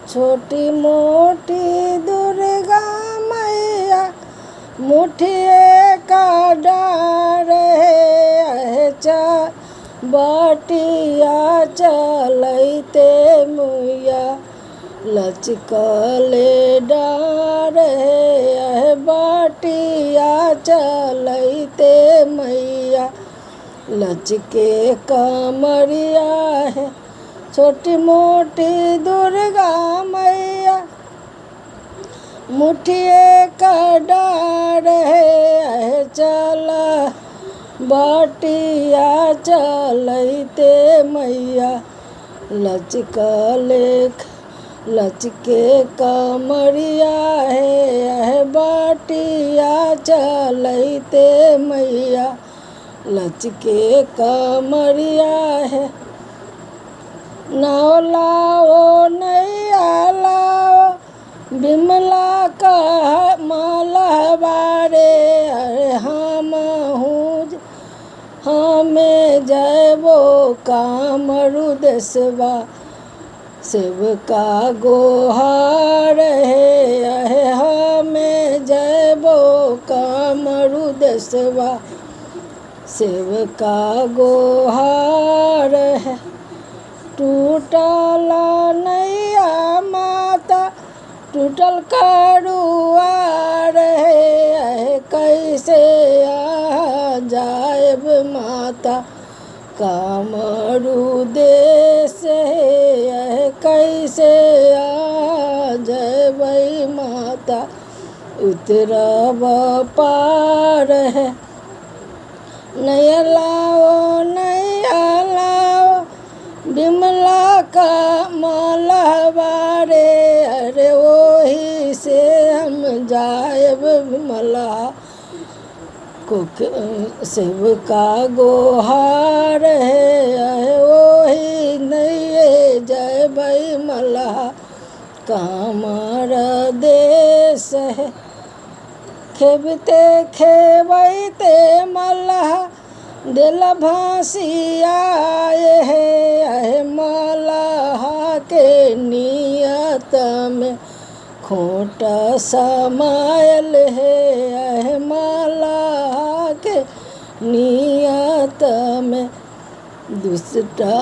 छोटी मोटी दुर्गा मैया मुठिए का डार है बटिया चलते मुया लचकले डार है बटिया चलते मैया लचके कमरिया है छोटी मोटी दुर्गा मैया मुठिए का डार है चला बटिया चलते मैया लचके कमरिया है बटिया चलते मैया लचके कमरिया है। नाव लाओ नैया लाओ बिमला का माला बारे अरे हम हूँ हमें जयबो कामरु देसवा शिव का गोहार है हमें जयबो कामरु देसवा शिव का गोहार है। टूटल नैया माता टूटल करुआर है कैसे आ जाएब माता कामरु देश है कैसे आ जाएब माता उतरब पार है। नैया लाओ बिमला का माला बारे अरे वही से हम जाएब बिमला को शिव का गोहार है वही नहीं जय भाई मला कामर देश है खेबते खेबते मल्लाह दिल भासी आए है मल्लाह के नियत में खोट समायल है मल्लाह के नियत में दुष्टा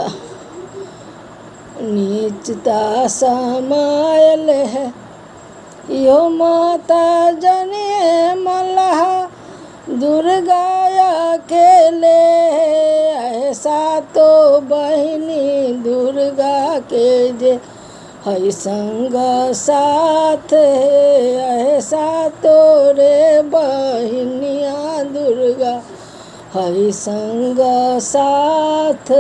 नीचता समायल है। यो माता जनिए मल्लाह दुर्गा अकेले ऐसा तो बहिनी दुर्गा के जे है संग साथ ऐसा तो रे बहिनिया दुर्गा है संग साथ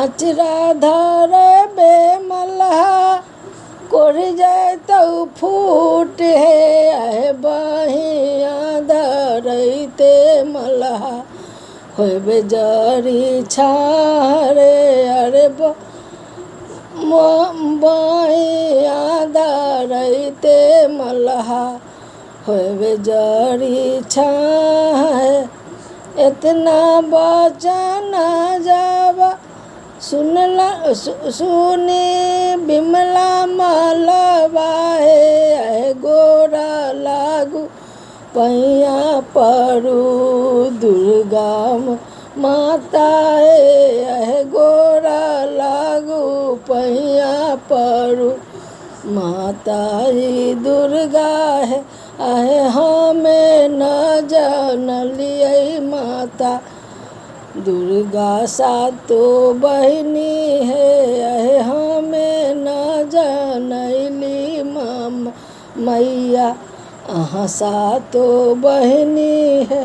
अचरा धर बे मल्लाह कोर जाए तो फूट है बहिया धरते मल्लाह होबे जरी छारे अरे बहिया धरते मल्लाह होबे जरी छाए इतना बचन जावा सुनी बिमला मलबा है गोरा लागू पैया परू दुर्गा माता है गोरा लागू पैया परू माता ही दुर्गा है हमें न जानलिए माता दुर्गा सातो बहिनी है हमें न जानली मैया अहाँ सातो बहिनी है।